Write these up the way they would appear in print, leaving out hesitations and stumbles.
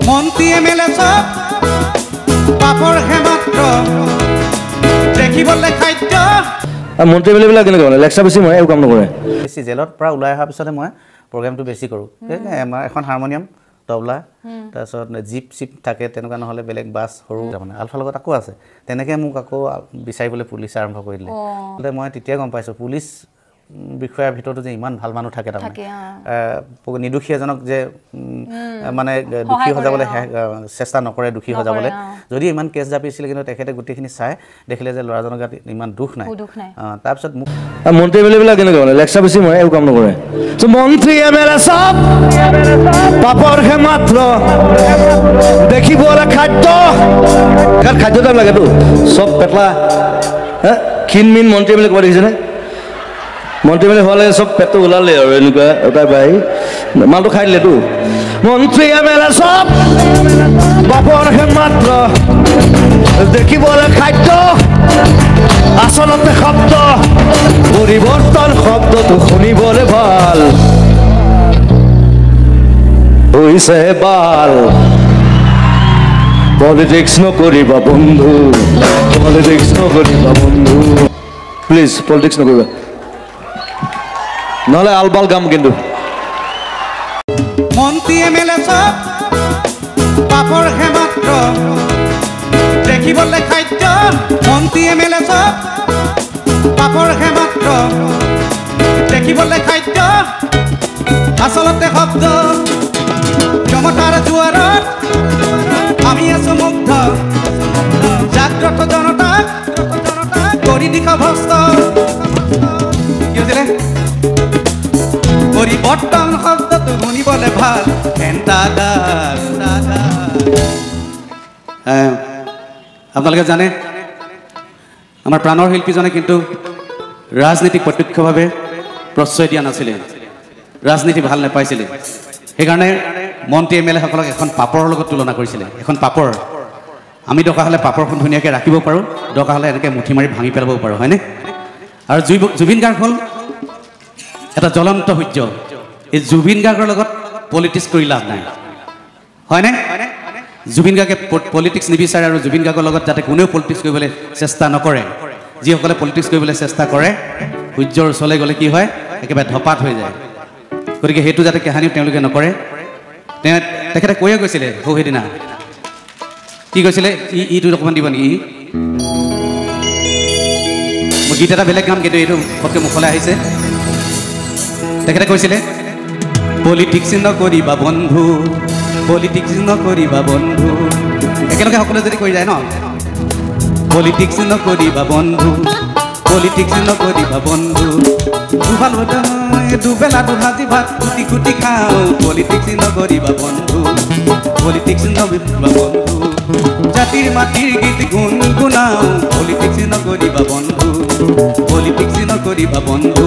মন্ত্ৰী এমএলএ সব পাপৰ হে মাত্ৰ দেখিবলৈ খাদ্য মন্ত্ৰী এমএলএবিলাক কেনেকৈ মানে লেকচাৰ বেছি মই একো কাম নকৰে বেছি জেলত পৰা ওলাই অহাৰ পিছতে মই প্ৰগ্ৰামটো বেছি কৰোঁ আমাৰ এখন হাৰমনিয়াম তবলা তাৰপিছত জিপ চিপ থাকে তেনেকুৱা নহ'লে বেলেগ বাছ সৰু মানে আলফা লগত আকৌ আছে তেনেকৈ মোক আকৌ বিচাৰিবলৈ পুলিচে আৰম্ভ কৰি দিলে মই তেতিয়া গম পাইছোঁ পুলিচ বিষয়াৰ ভিতৰতো যে ইমান ভাল মানুহ থাকে তাৰমানে নিদোষী এজনক যে মানে দুখী সজাবলৈ চেষ্টা নকৰে দুখী সজাবলৈ যদি ইমান কেছ জাপিছিলে কিন্তু তেখেতে গোটেইখিনি চাই দেখিলে যে ল'ৰাজনৰ গাত ইমান দুখ নাই তাৰপিছত মন্ত্ৰী এমএলএবিলাক কেনেকৈ মানে লেকচাৰ বেছি মই একো কাম নকৰে মন্ত্ৰী এমএলএ সব পাপৰ হে মাত্ৰ দেখিবলৈ খাদ্য খাদ্য টাইম লাগেতো চব পেটলা ক্ষীণমিন মন্ত্ৰী এমএলএ ক'ব দেখিছেনে মন্ত্ৰী এমএলএ হোৱালে চব পেটটো ওলালে আৰু এনেকুৱা এটা বাই মালটো খাই দিলেতো মন্ত্ৰী এমএলএ চব পাপৰ হে মাত্ৰ দেখিবলৈ খাদ্য আচলতে শব্দ পৰিৱৰ্তন শব্দটো শুনিবলৈ ভাল হৈছে বাল পলিটিক্স নকৰিবা বন্ধু পলিটিক্স নকৰিবা বন্ধু প্লিজ পলিটিক্স নকৰিবা নহ'লে আলবাল গাম কিন্তু মন্ত্ৰী এমএলএ সব পাপৰ হে মাত্ৰ দেখিবলৈ খাদ্য মন্ত্ৰী এমএলএ সব পাপৰ হে মাত্ৰ দেখিবলৈ খাদ্য আচলতে শব্দ ক্ষমতাৰ জোৱাৰত আমি আছো মুগ্ধ জাগ্ৰত জনতাক কৰি দিশা ভস্ত কি হৈছিলে পৰিৱৰ্তন শব্দটো শুনিবলৈ ভাল আপোনালোকে জানে আমাৰ প্ৰাণৰ শিল্পীজনে কিন্তু ৰাজনীতিক প্ৰত্যক্ষভাৱে প্ৰশ্ৰয় দিয়া নাছিলে ৰাজনীতি ভাল নাপাইছিলে সেইকাৰণে মন্ত্ৰী এমএলএসকলক এখন পাপৰৰ লগত তুলনা কৰিছিলে এখন পাপৰ আমি দৰকাৰ হ'লে পাপৰখন ধুনীয়াকৈ ৰাখিব পাৰোঁ দৰকাৰ হ'লে এনেকৈ মুঠি মাৰি ভাঙি পেলাব পাৰোঁ হয়নে আৰু জুবিন গাৰ্গ হ'ল এটা জ্বলন্ত সূৰ্য এই জুবিন গাৰ্গৰ লগত পলিটিক্স কৰি লাভ নাই হয়নে জুবিন গাৰ্গে পলিটিক্স নিবিচাৰে আৰু জুবিন গাৰ্গৰ লগত যাতে কোনেও পলিটিক্স কৰিবলৈ চেষ্টা নকৰে যিসকলে পলিটিক্স কৰিবলৈ চেষ্টা কৰে সূৰ্যৰ ওচৰলৈ গ'লে কি হয় একেবাৰে ধপাত হৈ যায় গতিকে সেইটো যাতে কাহিনী তেওঁলোকে নকৰে তেখেতে কৈয়ে গৈছিলে সেইদিনা কি কৈছিলে ইটো অকণমান দিব নেকি মই গীত এটা বেলেগ গাম কিন্তু এইটো পটকৈ মুখলৈ আহিছে তেখেতে কৈছিলে পলিটিক্স নকৰিবা বন্ধু পলিটিক্স নকৰিবা বন্ধু একেলগে সকলোৱে যদি কৈ যায় ন পলিটিক্স নকৰিবা বন্ধু পলিটিক্স নকৰিবা বন্ধু দুবেলা দুসাঁজি ভাত কুটি কুটি খাওঁ পলিটিক্স নকৰিবা বন্ধু পলিটিক্স নকৰিবা বন্ধু জাতিৰ মাটিৰ গীত গুণগুণাওঁ পলিটিক্স নকৰিবা বন্ধু পলিটিক্স নকৰিবা বন্ধু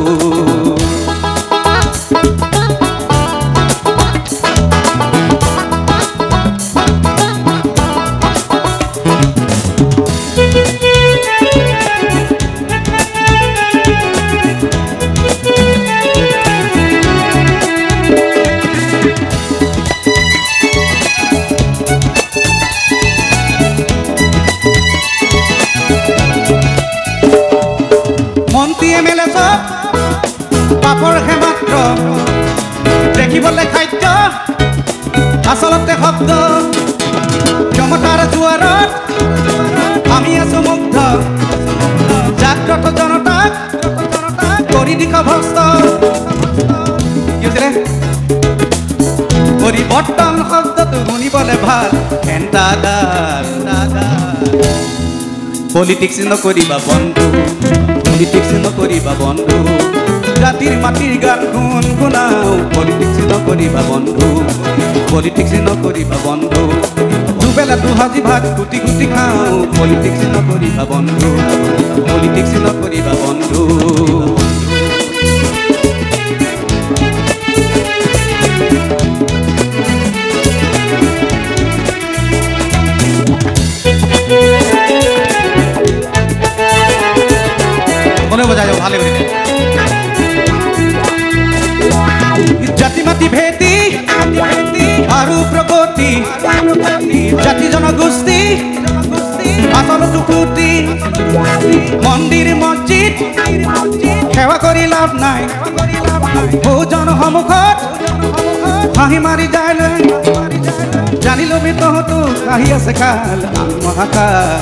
মন্ত্ৰী এমএলএ সব পাপৰ হে মাত্ৰ দেখিবলৈ খাদ্য আচলতে শব্দ ক্ষমতাৰ জোৱাৰত আমি আছো মুগ্ধ জাগ্ৰত জনতাক কৰি দিশা ভস্ত কি হৈছিলে পৰিৱৰ্তন শব্দটো শুনিবলৈ ভাল পলিটিক্স নকৰিবা বন্ধু পলিটিক্স নকৰিবা বন্ধু জাতিৰ মাটিৰ গান গুণগুণাওঁ পলিটিক্স নকৰিবা বন্ধু পলিটিক্স নকৰিবা বন্ধু দুবেলা দুসাঁজি ভাত কুটি কুটি খাওঁ পলিটিক্স নকৰিবা বন্ধু পলিটিক্স নকৰিবা বন্ধু বজায় ভালে জাতি মাতি ভেটি আৰু প্ৰগতি জাতি জনগোষ্ঠী আচলতো ফুটি মন্দিৰ মছজিদ সেৱা কৰি লাভ নাই বহুজন সন্মুখত হাঁহি মাৰি যায় জানি লবি তহঁতো আহি আছে কাল মহাকাল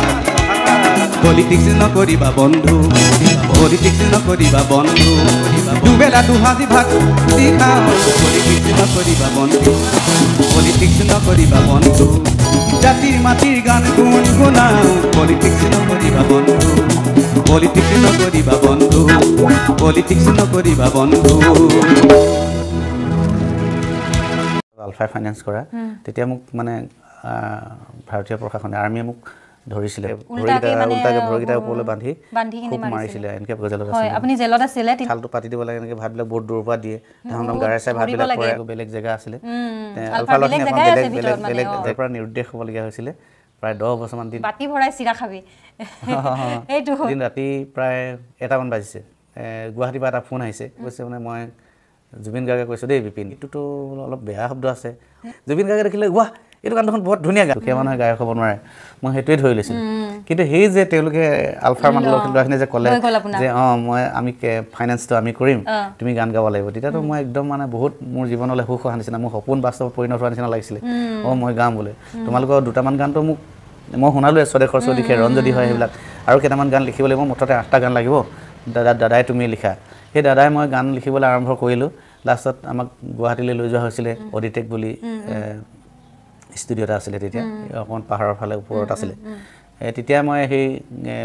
পলিটিক্স নকৰিবা বন্ধু পলিটিক্স নকৰিবা বন্ধু দুবেলা দুসাঁজি ভাত দি খাওঁ পলিটিক্স নকৰিবা বন্ধু পলিটিক্স নকৰিবা বন্ধু জাতিৰ মাটিৰ গান গুণগুণাওঁ পলিটিক্স নকৰিবা বন্ধু পলিটিক্স নকৰিবা বন্ধু পলিটিক্স নকৰিবা বন্ধু আলফাই ফাইনেন্স কৰা তেতিয়া মোক মানে ভাৰতীয় প্ৰশাসনে আৰ্মিয়ে মোক ধৰিছিলে ভৰিকেইটা ওপৰলৈ বান্ধি খুব মাৰিছিলে এনেকৈ জেলত আছিলে আপুনি জেলত আছিলে থালটো পাতি দিব লাগে এনেকৈ ভাতবিলাক বহুত দূৰৰ পৰা দিয়ে তাহাঁতক গাৰে চাই ভাতবিলাক পৰে বেলেগ জেগা আছিলে আলফালখিনি এখন বেলেগ জেগাৰ পৰা নিৰুদ্দেশ হ'বলগীয়া হৈছিলে প্ৰায় 10 বছৰমান দিন বাতি ভৰাই চিৰা খাবি এইটো দিন ৰাতি প্ৰায় 1টামান বাজিছে গুৱাহাটীৰ পৰা এটা ফোন আহিছে কৈছে মানে মই জুবিন গাৰ্গে কৈছোঁ দেই বিপিন এইটোতো অলপ বেয়া শব্দ আছে জুবিন গাৰ্গে দেখিলে ৱাহ এইটো গান দেখোন বহুত ধুনীয়া গান দুখীয়া মানুহে গায়ক হ'ব নোৱাৰে মই সেইটোৱে ধৰি লৈছিলোঁ কিন্তু সেই যে তেওঁলোকে আলফাৰ মানুহখিনি যে ক'লে যে আমি ফাইনেন্সটো আমি কৰিম তুমি গান গাব লাগিব তেতিয়াতো মই একদম মানে বহুত মোৰ জীৱনলৈ সুখ হোৱা নিচিনা মোৰ সপোন বাস্তৱ পৰিণত হোৱা নিচিনা লাগিছিলে মই গাম বোলে তোমালোকৰ দুটামান গানটো মোক মই শুনালোৱে স্বদেশৰ স্বদেশে ৰণ যদি হয় সেইবিলাক আৰু কেইটামান গান লিখিব লাগিব মুঠতে 8টা গান লাগিব দাদাই তুমি লিখা সেই দাদাই মই গান লিখিবলৈ আৰম্ভ কৰিলোঁ লাষ্টত আমাক গুৱাহাটীলৈ লৈ যোৱা হৈছিলে অডিটেক বুলি ষ্টুডিঅ' এটা আছিলে তেতিয়া অকণমান পাহাৰৰ ফালে ওপৰত আছিলে তেতিয়া মই সেই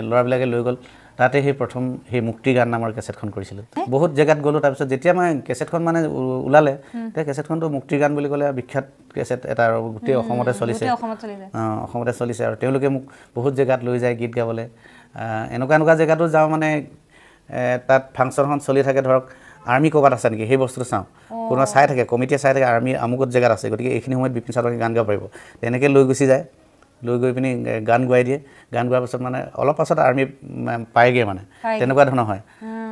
ল'ৰাবিলাকে লৈ গ'ল তাতে সেই প্ৰথম সেই মুক্তি গান নামৰ কেছেটখন কৰিছিলোঁ বহুত জেগাত গ'লোঁ তাৰপিছত যেতিয়া মই কেছেটখন মানে ওলালে তেতিয়া কেছেটখনটো মুক্তি গান বুলি ক'লে বিখ্যাত কেছেট এটা আৰু গোটেই অসমতে চলিছে অসমতে চলিছে আৰু তেওঁলোকে মোক বহুত জেগাত লৈ যায় গীত গাবলৈ এনেকুৱা জেগাতো যাওঁ মানে তাত ফাংচনখন চলি থাকে ধৰক আৰ্মি ক'ৰবাত আছে নেকি সেই বস্তুটো চাওঁ কোনোবা চাই থাকে কমিটিয়ে চাই থাকে আৰ্মি আমুকত জেগাত আছে গতিকে এইখিনি সময়ত বিপিন চাওডাঙে গান গাব পাৰিব তেনেকৈ লৈ গুচি যায় লৈ গৈ পিনি গান গোৱাই দিয়ে গান গোৱাৰ পাছত মানে অলপ পাছত আৰ্মি পায়গৈ মানে তেনেকুৱা ধৰণৰ হয়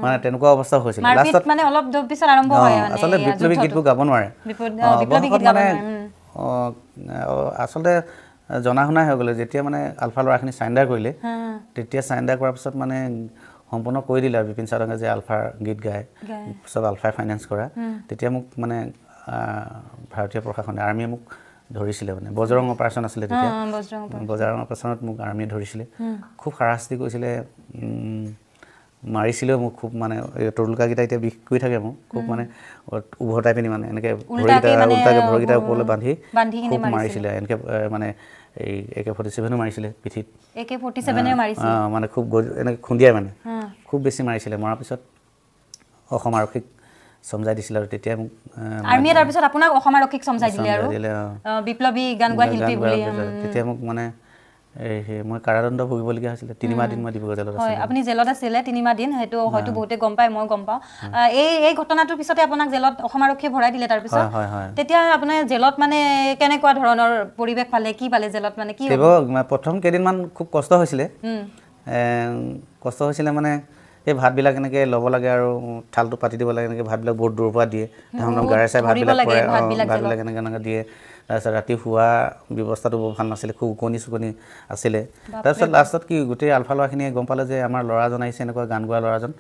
মানে তেনেকুৱা অৱস্থা হৈছিল লাষ্টত মানে অলপ পিছত আৰম্ভ হয় মানে আচলতে বিপ্লৱী গীতবোৰ গাব নোৱাৰে মানে আচলতে জনা শুনাই হৈ গ'লে যেতিয়া মানে আলফা ল'ৰাখিনি চাৰেণ্ডাৰ কৰিলে তেতিয়া চাৰেণ্ডাৰ কৰাৰ পিছত মানে সম্পূৰ্ণ কৰি দিলে বিপিন চাওডাঙে যে আলফাৰ গীত গায় চব আলফাই ফাইনেন্স কৰা তেতিয়া মোক মানে ভাৰতীয় প্ৰশাসনে আৰ্মিয়ে মোক ধৰিছিলে মানে বজৰং অপাৰেশ্যন আছিলে তেতিয়া বজৰং অপাৰেশ্যনত মোক আৰ্মিয়ে ধৰিছিলে খুব হাৰাশাস্তি কৰিছিলে মাৰিছিলেও মোক খুব মানে তৰুলকাকেইটা এতিয়া বিষ কৰি থাকে মোক খুব মানে উভতাই পিনি মানে এনেকৈ ভৰিকেইটা ওপৰলৈ বান্ধি খুব মাৰিছিলে এনেকৈ মানে এই AK-47 মাৰিছিলে পিঠিত AK-47 মাৰিছে মানে খুব এনেকৈ খুন্দিয়াই মানে খুব বেছি মাৰিছিলে মৰাৰ পিছত অসম আৰক্ষীক সমজাই দিছিল আৰু তেতিয়া মোক আৰ্মিয়ে তাৰ পিছত আপোনাক অসম আৰক্ষীক সমজাই দিলে আৰু বিপ্লৱী গান গোৱা শিল্পী বুলি তেতিয়া মোক মানে মই কাৰাদণ্ড ভুগিবলগীয়া হৈছিলে 3 মাহ দিন মই ডিব্ৰুগড় জেলত আছিলোঁ আপুনি জেলত আছিলে 3 মাহ দিন সেইটো হয়তো বহুতে গম পায় মই গম পাওঁ এই ঘটনাটোৰ পিছতে আপোনাক জেলত অসম আৰক্ষীয়ে ভৰাই দিলে তাৰ পিছত তেতিয়া আপোনাৰ জেলত মানে কেনেকুৱা ধৰণৰ পৰিৱেশ পালে কি পালে জেলত মানে কি প্ৰথম কেইদিনমান খুব কষ্ট হৈছিলে মানে এই ভাতবিলাক এনেকৈ ল'ব লাগে আৰু থালটো পাতি দিব লাগে এনেকৈ ভাতবিলাক বহুত দূৰৰ পৰা দিয়ে তাহাঁতক গাৰে চাই ভাতবিলাক পৰে ভাতবিলাক এনেকৈ দিয়ে তাৰপিছত ৰাতি শোৱা ব্যৱস্থাটো বৰ ভাল নাছিলে খুব উকনি চুকনি আছিলে তাৰপিছত লাষ্টত কি গোটেই আলফা ল'ৰাখিনিয়ে গম পালে যে আমাৰ ল'ৰাজন আহিছে এনেকুৱা গান গোৱা ল'ৰাজন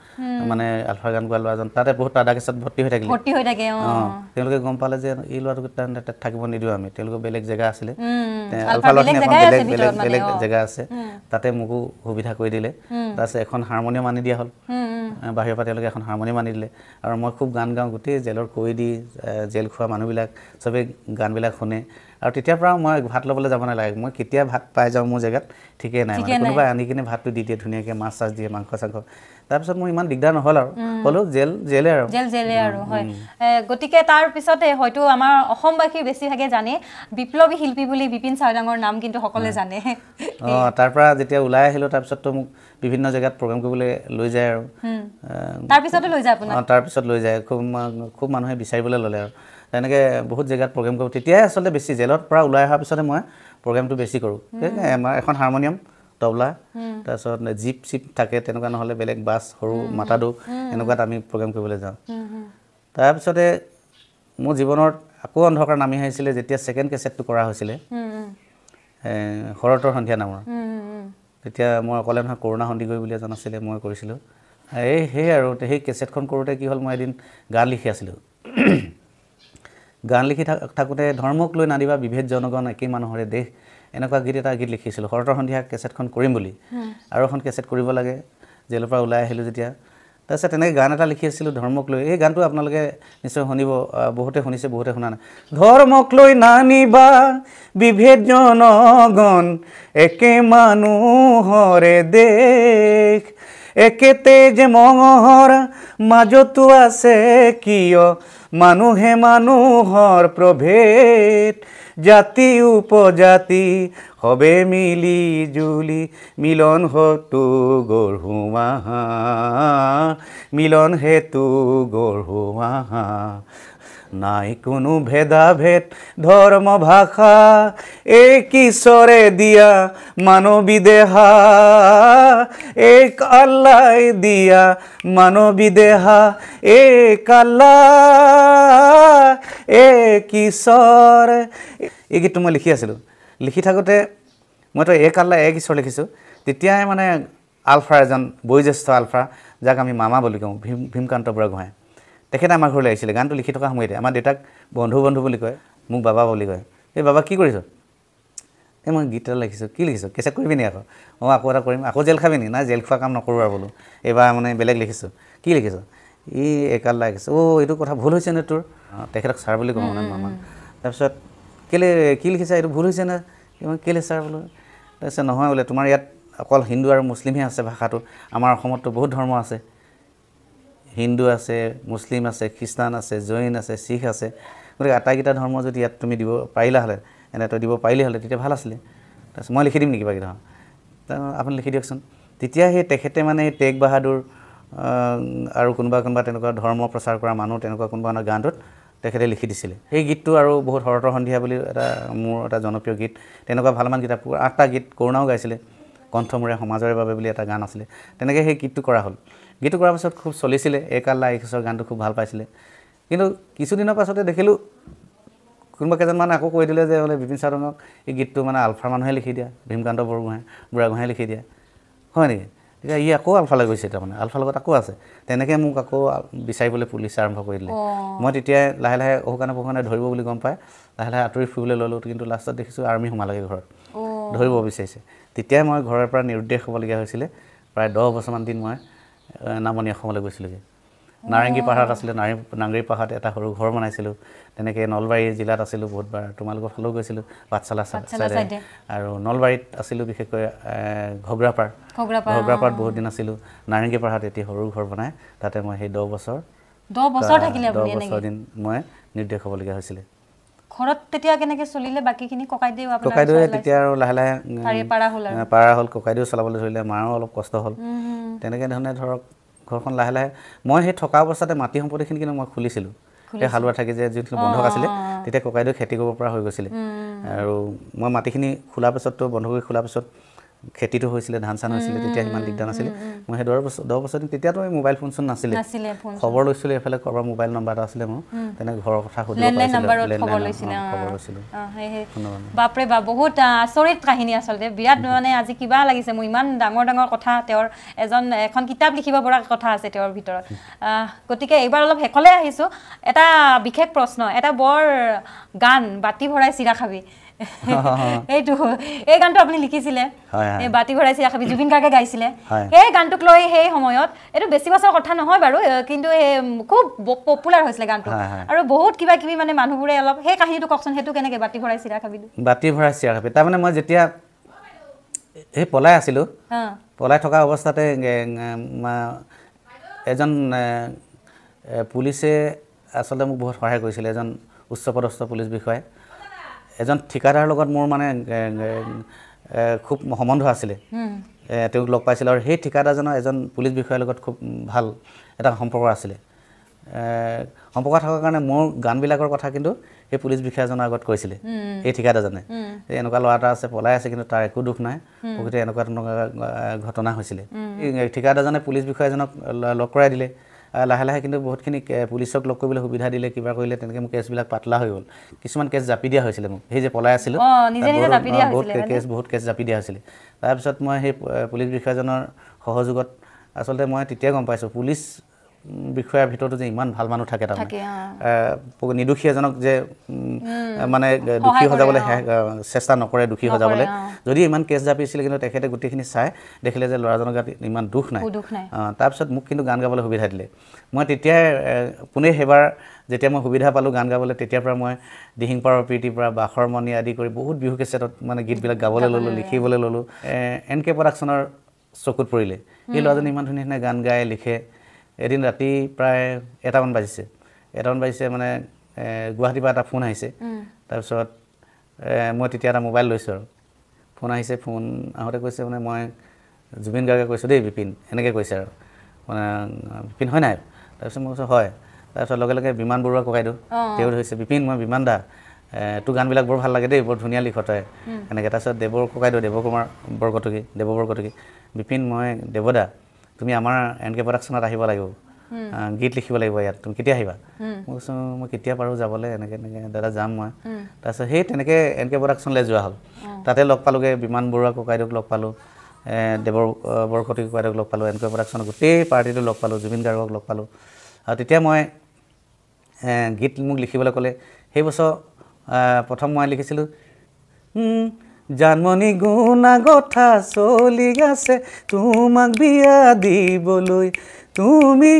মানে আলফা গান গোৱা ল'ৰাজন তাতে বহুত টাডা কেছত ভৰ্তি হৈ থাকিলে তেওঁলোকে গম পালে যে এই ল'ৰাটোক তাত থাকিব নিদিওঁ আমি তেওঁলোকৰ বেলেগ জেগা আছিলে আলফা ল'ৰাখিনি এখন বেলেগ জেগা আছে তাতে মোকো সুবিধা কৰি দিলে তাৰপিছত এখন হাৰমনিয়াম আনি দিয়া হ'ল বাহিৰৰ পৰা তেওঁলোকে এখন হাৰমনিয়াম আনি দিলে আৰু মই খুব গান গাওঁ গোটেই জেলৰ কৈদি জেল খোৱা মানুহবিলাক চবেই গানবিলাক শুনে আৰু তেতিয়াৰ পৰা মই ভাত ল'বলৈ যাব নালাগে মই কেতিয়া ভাত পাই যাওঁ মোৰ জেগাত ঠিকেই নাই মানে কোনোবাই আনি কিনে ভাতটো দি দিয়ে ধুনীয়াকৈ মাছ চাছ দিয়ে মাংস চাংস তাৰপিছত মোৰ ইমান দিগদাৰ নহ'ল আৰু হ'লেও জেলে আৰু হয় গতিকে তাৰ পিছতে হয়তো আমাৰ অসমবাসী বেছিভাগে জানে বিপ্লৱী শিল্পী বুলি বিপিন চাওডাঙৰ নাম কিন্তু সকলোৱে জানে তাৰ পৰা যেতিয়া ওলাই আহিলোঁ তাৰপিছততো মোক বিভিন্ন জেগাত প্ৰগ্ৰেম কৰিবলৈ লৈ যায় আৰু তাৰপিছতো লৈ যায় আপোনাক তাৰপিছত লৈ যায় খুব মানুহে বিচাৰিবলৈ ল'লে আৰু তেনেকৈ বহুত জেগাত প্ৰগ্ৰেম কৰোঁ তেতিয়াই আচলতে বেছি জেলৰ পৰা ওলাই অহাৰ পিছতে মই প্ৰগ্ৰেমটো বেছি কৰোঁ আমাৰ এখন হাৰমনিয়াম তবলা তাৰপিছত জিপ চিপ থাকে তেনেকুৱা নহ'লে বেলেগ বাছ সৰু মাতাদো এনেকুৱাত আমি প্ৰগ্ৰেম কৰিবলৈ যাওঁ তাৰপিছতে মোৰ জীৱনত আকৌ অন্ধকাৰ নামি আহিছিলে যেতিয়া ছেকেণ্ড কেছেটটো কৰা হৈছিলে শৰতৰ সন্ধিয়া নামৰ তেতিয়া মই অকলে নহয় কৰোণা সন্দিকৈ বুলি এজন আছিলে মই কৰিছিলোঁ সেই আৰু সেই কেছেটখন কৰোঁতে কি হ'ল মই এদিন গান লিখি আছিলোঁ গান লিখি থাকোঁতে ধৰ্মক লৈ নাদিবা বিভেদ জনগণ একেই মানুহৰে দেশ এনেকুৱা গীত লিখিছিলোঁ শৰতৰ সন্ধিয়া কেছেটখন কৰিম বুলি আৰু এখন কেছেট কৰিব লাগে জেলৰ পৰা ওলাই আহিলোঁ যেতিয়া তাৰপিছত তেনেকৈ গান এটা লিখি আছিলোঁ ধৰ্মক লৈ এই গানটো আপোনালোকে নিশ্চয় শুনিব বহুতে শুনিছে বহুতে শুনা নাই ধৰ্মক লৈ নানিবা বিভেদ জনগণ একে মানুহৰে দেশ একেতে যে মঙহৰ মাজতো আছে কিয় মানুহে মানুহৰ প্ৰভেদ জাতি উপজাতি হবে মিলি জুলি মিলন হেতু গঢ়োৱা মিলন হেতু গঢ়োৱা নাই কোনো ভেদাভেদ ধৰ্ম ভাষা এক ঈশ্বৰে দিয়া মানৱী দেহা এক আল্লাই দিয়া মানৱী দেহা এক আল্লাহ এক ঈশ্বৰ এই গীতটো মই লিখি আছিলোঁ লিখি থাকোঁতে মইতো এক আল্লাহ এক ঈশ্বৰ লিখিছোঁ তেতিয়াই মানে আলফাৰ এজন বয়োজ্যেষ্ঠ আলফা যাক আমি মামা বুলি কওঁ ভীমকান্ত বুঢ়াগোহাঁই তেখেতে আমাৰ ঘৰলৈ আহিছিলে গানটো লিখি থকা সময়তে আমাৰ দেউতাক বন্ধু বুলি কয় মোক বাবা বুলি কয় এই বাবা কি কৰিছ এই মই গীত এটা লিখিছোঁ কি লিখিছোঁ কেছেট কৰিবি নি আকৌ আকৌ এটা কৰিম আকৌ জেল খাবি নি নাই জেল খোৱা কাম নকৰোঁ আৰু বোলো এইবাৰ মানে বেলেগ লিখিছোঁ কি লিখিছোঁ এই একাল্লা লিখিছোঁ এইটো কথা ভুল হৈছে নে তোৰ তেখেতক ছাৰ বুলি কওঁ মানে মামা তাৰপিছত কেলৈ কি লিখিছা এইটো ভুল হৈছে নে কেলৈ ছাৰ বোলো তাৰপিছত নহয় বোলে তোমাৰ ইয়াত অকল হিন্দু আৰু মুছলিমহে আছে ভাষাটো আমাৰ অসমততো বহুত ধৰ্ম আছে হিন্দু আছে মুছলিম আছে খ্ৰীষ্টান আছে জৈন আছে শিখ আছে গতিকে আটাইকেইটা ধৰ্ম যদি ইয়াত তুমি দিব পাৰিলা হ'লে এনেকৈ দিব পাৰিলে হ'লে তেতিয়া ভাল আছিলে তাৰপিছত মই লিখি দিম নেকি বাকী ধৰ্ম আপুনি লিখি দিয়কচোন তেতিয়া সেই তেখেতে মানে টেগ বাহাদুৰ আৰু কোনোবা তেনেকুৱা ধৰ্ম প্ৰচাৰ কৰা মানুহ তেনেকুৱা কোনোবা গানটোত তেখেতে লিখি দিছিলে সেই গীতটো আৰু বহুত শৰতৰ সন্ধিয়া বুলি এটা মোৰ এটা জনপ্ৰিয় গীত তেনেকুৱা ভালমান গীত 8টা গীত কৰোণাও গাইছিলে কণ্ঠমূৰে সমাজৰ বাবে বুলি এটা গান আছিলে তেনেকৈ সেই গীতটো কৰা হ'ল গীতটো কৰাৰ পাছত খুব চলিছিলে এক আল্লাহ এক ঈশ্বৰ গানটো খুব ভাল পাইছিলে কিন্তু কিছুদিনৰ পাছতে দেখিলোঁ কোনোবা কেইজনমানে আকৌ কৈ দিলে যে বোলে বিপিন চাৰঙক এই গীতটো মানে আলফাৰ মানুহে লিখি দিয়া ভীমকান্ত বুঢ়াগোহাঁই লিখি দিয়া হয় নেকি তেতিয়া ই আকৌ আলফালৈ গৈছে তাৰমানে আলফাৰ লগত আকৌ আছে তেনেকৈ মোক আকৌ বিচাৰিবলৈ পুলিচ আৰম্ভ কৰি দিলে মই তেতিয়াই লাহে লাহে অহুকানে ধৰিব বুলি গম পাই লাহে লাহে আঁতৰি ফুৰিবলৈ ল'লোঁ কিন্তু লাষ্টত দেখিছোঁ আৰ্মি সোমালেগৈ ঘৰত ধৰিব বিচাৰিছে তেতিয়াই মই ঘৰৰ পৰা নিৰুদ্দেশ হ'বলগীয়া হৈছিলে প্ৰায় 10 বছৰমান দিন মই নামনি অসমলৈ গৈছিলোঁগৈ নাৰেংগী পাহাৰত আছিলে নাংগৰী পাহাৰত এটা সৰু ঘৰ বনাইছিলোঁ তেনেকৈ নলবাৰী জিলাত আছিলোঁ বহুতবাৰ তোমালোকৰ ফালেও গৈছিলোঁ পাঠশালা চাইডে আৰু নলবাৰীত আছিলোঁ বিশেষকৈ ঘগ্ৰাপাৰত বহুত দিন আছিলোঁ নাৰেংগী পাহাৰত এতিয়া সৰু ঘৰ বনাই তাতে মই সেই 10 বছৰ থাকিলে 10 বছৰ দিন মই নিৰ্দেশ হ'বলগীয়া হৈছিলে ঘৰত তেতিয়া কেনেকৈ চলিলে বাকীখিনি ককাইদেৱে তেতিয়া আৰু লাহে লাহে পাৰা হ'ল ককাইদেউ চলাবলৈ ধৰিলে মাৰো অলপ কষ্ট হ'ল তেনেকৈ ধৰণে ধৰক ঘৰখন লাহে লাহে মই সেই থকা অৱস্থাতে মাটি সম্পত্তিখিনি কিন্তু মই খুলিছিলোঁ সেই হালোৱা থাকি যে যিটো বন্ধক আছিলে তেতিয়া ককাইদেউ খেতি কৰিব পৰা হৈ গৈছিলে আৰু মই মাটিখিনি খোলাৰ পিছততো বন্ধ কৰি খোলাৰ পিছত খেতিটো হৈছিলে ধান চান হৈছিলে তেতিয়া ইমান দিগদাৰ নাছিলে মই সেই 10 বছৰ দিন তেতিয়াতো এই মোবাইল ফোন চোন নাছিলে খবৰ লৈছিলোঁ এফালে ক'ৰবাৰ মোবাইল নম্বৰ এটা আছিলে মোৰ তেনেকৈ ঘৰৰ কথা সুধিব পাৰিছিলোঁ বাপৰে বাপ বহুত আচৰিত কাহিনী আচলতে বিৰাট মানে আজি কিবা লাগিছে মোৰ ইমান ডাঙৰ কথা তেওঁৰ এখন কিতাপ লিখিব পৰা কথা আছে তেওঁৰ ভিতৰত গতিকে এইবাৰ অলপ শেষলৈ আহিছোঁ এটা বিশেষ প্ৰশ্ন এটা বৰ গান বাতি ভৰাই চিৰা খাবি এইটো এই গানটো আপুনি লিখিছিলে এই বাতি ভৰাই চিৰা খাবি জুবিন গাৰ্গে গাইছিলে এই গানটোক লৈ সেই সময়ত এইটো বেছি বছৰ কথা নহয় বাৰু কিন্তু খুব পপুলাৰ হৈছিলে গানটো আৰু বহুত কিবা কিবি মানে মানুহবোৰে অলপ সেই কাহিনীটো কওকচোন সেইটো কেনেকৈ বাতি ভৰাই চিৰা খাবি তাৰমানে মই যেতিয়া এই পলাই আছিলোঁ পলাই থকা অৱস্থাতে এজন পুলিচে আচলতে মোক বহুত সহায় কৰিছিলে এজন উচ্চপদস্থ পুলিচ বিষয়াই এজন ঠিকাদাৰৰ লগত মোৰ মানে খুব সম্বন্ধ আছিলে তেওঁক লগ পাইছিলোঁ আৰু সেই ঠিকাদাৰজনৰ এজন পুলিচ বিষয়াৰ লগত খুব ভাল এটা সম্পৰ্ক আছিলে সম্পৰ্ক থকাৰ কাৰণে মোৰ গানবিলাকৰ কথা কিন্তু সেই পুলিচ বিষয়াজনৰ আগত কৈছিলে এই ঠিকাদাৰজনে এনেকুৱা ল'ৰা এটা আছে পলাই আছে কিন্তু তাৰ একো দুখ নাই প্ৰকৃতি এনেকুৱা ঘটনা হৈছিলে ঠিকাদাৰজনে পুলিচ বিষয়াজনক লগ কৰাই দিলে লাহে লাহে কিন্তু বহুতখিনি পুলিচক লগ কৰিবলৈ সুবিধা দিলে কিবা কৰিলে তেনেকৈ মোৰ কেছবিলাক পাতলা হৈ গ'ল কিছুমান কেছ জাপি দিয়া হৈছিলে মোক সেই যে পলাই আছিলোঁ বহুত কেছ জাপি দিয়া হৈছিলে তাৰপিছত মই সেই পুলিচ বিষয়াজনৰ সহযোগত আচলতে মই তেতিয়া গম পাইছোঁ পুলিচ বিষয়াৰ ভিতৰতো যে ইমান ভাল মানুহ থাকে তাৰমানে নিদোষী এজনক যে মানে দুখী সজাবলৈ চেষ্টা নকৰে দুখী সজাবলৈ যদি ইমান কেছ জাপিছিলে কিন্তু তেখেতে গোটেইখিনি চাই দেখিলে যে ল'ৰাজনৰ গাত ইমান দুখ নাই তাৰপিছত মোক কিন্তু গান গাবলৈ সুবিধা দিলে মই তেতিয়াই পুনে সেইবাৰ যেতিয়া মই সুবিধা পালোঁ গান গাবলৈ তেতিয়াৰ পৰা মই দিহিং পাৰৰ প্ৰীতিৰ পৰা বাখৰ মণি আদি কৰি বহুত বিহু কেছেটত মানে গীতবিলাক গাবলৈ ল'লোঁ লিখিবলৈ ল'লোঁ NK প্ৰডাকশ্যনৰ চকুত পৰিলে এই ল'ৰাজনে ইমান ধুনীয়া ধুনীয়া গান গাই লিখে এদিন ৰাতি প্ৰায় 1টামান বাজিছে মানে গুৱাহাটীৰ পৰা এটা ফোন আহিছে তাৰপিছত মই তেতিয়া এটা মোবাইল লৈছোঁ আৰু ফোন আহিছে ফোন আহোঁতে কৈছে মানে মই জুবিন গাৰ্গে কৈছোঁ দেই বিপিন এনেকৈ কৈছে আৰু মানে বিপিন হয় নাই তাৰপিছত মই কৈছোঁ হয় তাৰপিছত লগে লগে বিমান বৰুৱা ককাইদেউ তেওঁ ধৰিছে বিপিন মই বিমান দা তোৰ গানবিলাক বৰ ভাল লাগে দেই বৰ ধুনীয়া লিখ তই এনেকৈ তাৰপিছত দেৱৰ ককাইদেউ দেৱকুমাৰ বৰকটকী বিপিন মই দেৱদা তুমি আমাৰ NK প্ৰডাকশ্যনত আহিব লাগিব গীত লিখিব লাগিব ইয়াত তুমি কেতিয়া আহিবা মই কৈছোঁ মই কেতিয়া পাৰোঁ যাবলৈ এনেকৈ দাদা যাম মই তাৰপিছত সেই তেনেকৈ NK প্ৰডাকশ্যনলৈ যোৱা হ'ল তাতে লগ পালোঁগৈ বিমান বৰুৱা ককাইদেউক লগ পালোঁ দেৱৰ বৰকটকী ককাইদেউক লগ পালোঁ NK প্ৰডাকশ্যনৰ গোটেই পাৰ্টিটো লগ পালোঁ জুবিন গাৰ্গক লগ পালোঁ আৰু তেতিয়া মই গীত মোক লিখিবলৈ ক'লে সেই বছৰ প্ৰথম মই লিখিছিলোঁ জানমণি গুণা গথা চলি আছে তোমাক বিয়া দিবলৈ তুমি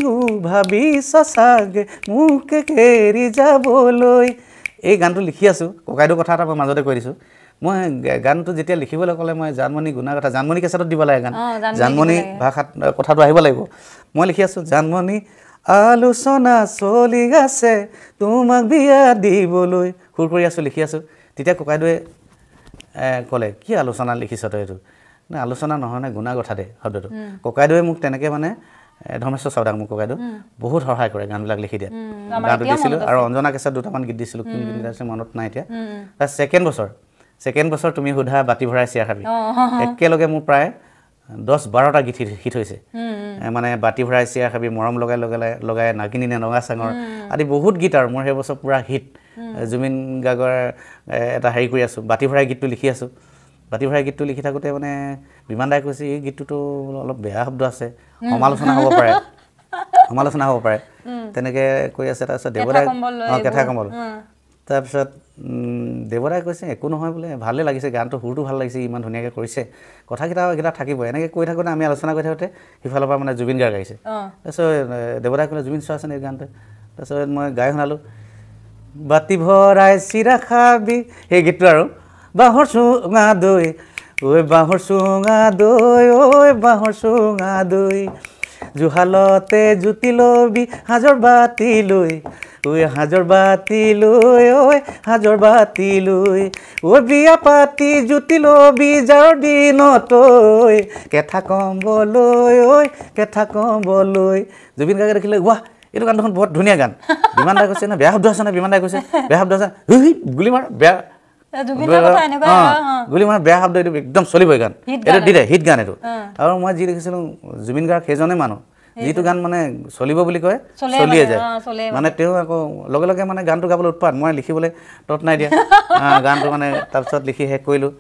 ভাবিছা চাগে মোকে এৰি যাবলৈ এই গানটো লিখি আছোঁ ককাইদেউ কথা এটা মই মাজতে কৈ দিছোঁ মই গানটো যেতিয়া লিখিবলৈ ক'লে মই জানমণি গুণা কথা জানমণি কেছেটত দিব লাগে গান জানমণি ভাষাত কথাটো আহিব লাগিব মই লিখি আছোঁ জানমণি আলোচনা চলি আছে তোমাক বিয়া দিবলৈ সুৰ কৰি আছোঁ লিখি আছোঁ তেতিয়া ককাইদেৱে ক'লে কি আলোচনা লিখিছ তই এইটো না আলোচনা নহয় নে গুণা কথা দে শব্দটো ককাইদেৱে মোক তেনেকৈ মানে ধৰ্মেশ্বৰ চাওদাক মোক ককাইদেউ বহুত সহায় কৰে গানবিলাক লিখি দিয়ে গানটো দিছিলোঁ আৰু অঞ্জনা কেছেট 2টামান গীত দিছিলোঁ কোন গীত আছে মনত নাই এতিয়া তাৰ ছেকেণ্ড বছৰ তুমি সোধা বাতি ভৰাই চিয়া খাবি একেলগে মোৰ প্ৰায় 10-12টা গীত হিট হৈছে মানে বাতি ভৰাই চিয়া খাবি মৰম লগাই নাগিনী নে নগা চাঙৰ আদি বহুত গীত আৰু মোৰ সেই বছৰ পূৰা হিট জুবিন গাৰ্গৰ এটা হেৰি কৰি আছোঁ বাতি ভৰাই গীতটো লিখি আছোঁ বাতি ভৰাই গীতটো লিখি থাকোঁতে মানে বিমান দাই কৈছে এই গীতটোতো অলপ বেয়া শব্দ আছে সমালোচনা হ'ব পাৰে তেনেকৈ কৈ আছে তাৰপিছত দেৱদাই কেথা কম্বল তাৰপিছত দেৱদাই কৈছে একো নহয় বোলে ভালেই লাগিছে গানটো সুৰটো ভাল লাগিছে ইমান ধুনীয়াকৈ কৰিছে কথাকেইটা থাকিব এনেকৈ কৈ থাকোঁতে আমি আলোচনা কৰি থাকোঁতে সিফালৰ পৰা মানে জুবিন গাৰ্গ আহিছে তাৰপিছত দেৱদাই ক'লে জুবিন চোৱাচোন এই গানটো তাৰপিছত মই গাই শুনালোঁ বাতি ভৰাই চিৰা খাবি সেই গীতটো আৰু বাঁহৰ চুঙা দৈ ঐ বাঁহৰ চুঙা দৈ ঐ বাঁহৰ চুঙা দৈ জুহালতে জুতি লবি সাজৰ বাতি লৈ ঐ সাজৰ বাতি লৈ ঐ সাজৰ বাতি লৈ ঐ বিয়া পাতি জুতি লবি যাৰ দিনত ঐ কেথা কম্বলৈ ঐ কেথা কম্বলৈ জুবিন গাৰ্গে দেখিলে ৱাহ এইটো গান দেখোন বহুত ধুনীয়া গান বিমান দাই কৈছে না বেয়া শব্দ আছে না বিমান দাই কৈছে বেয়া শব্দ আছে গুলি মাৰ বেয়া গুলি মাৰ বেয়া শব্দ এইটো একদম চলিবই গান এইটো দি দে হিট গান এইটো আৰু মই যি দেখিছিলোঁ জুবিন গাৰ্গ সেইজনে মানুহ যিটো গান মানে চলিব বুলি কয় চলিয়ে যায় মানে তেওঁ আকৌ লগে লগে মানে গানটো গাবলৈ উৎপাত মই লিখিবলৈ তত নাই দিয়া গানটো মানে তাৰপিছত লিখি শেষ কৰিলোঁ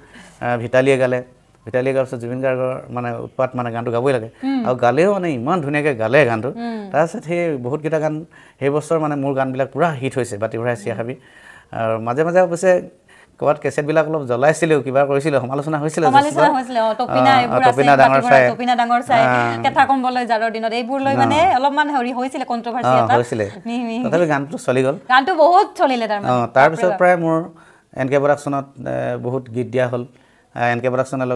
ভিতালীয়ে গালে ভিতালীয়ে গাৰ পিছত জুবিন গাৰ্গৰ মানে উৎপাত মানে গানটো গাবই লাগে আৰু গালেও মানে ইমান ধুনীয়াকৈ গালে গানটো তাৰপিছত সেই বহুতকেইটা গান সেই বছৰ মানে মোৰ গানবিলাক পূৰা হিট হৈছে বাতি ভৰাই চিয়া খাবি আৰু মাজে মাজে অৱশ্যে ক'ৰবাত কেছেটবিলাক অলপ জ্বলাইছিলেও কিবা কৰিছিলোঁ সমালোচনা হৈছিলে টপিনা ডাঙৰ চাই কেথা কম্বলৈ জাৰৰ দিনত এইবোৰ লৈ মানে অলপমান হেৰি হৈছিলে কণ্ট্ৰভাৰ্চি এটা হৈছিলে তথাপি গানটো চলি গ'ল গানটো বহুত চলিলে তাৰপিছত প্ৰায় মোৰ NK প্ৰডাকশ্যনত বহুত গীত দিয়া হ'ল NK প্ৰডাকশ্যনৰ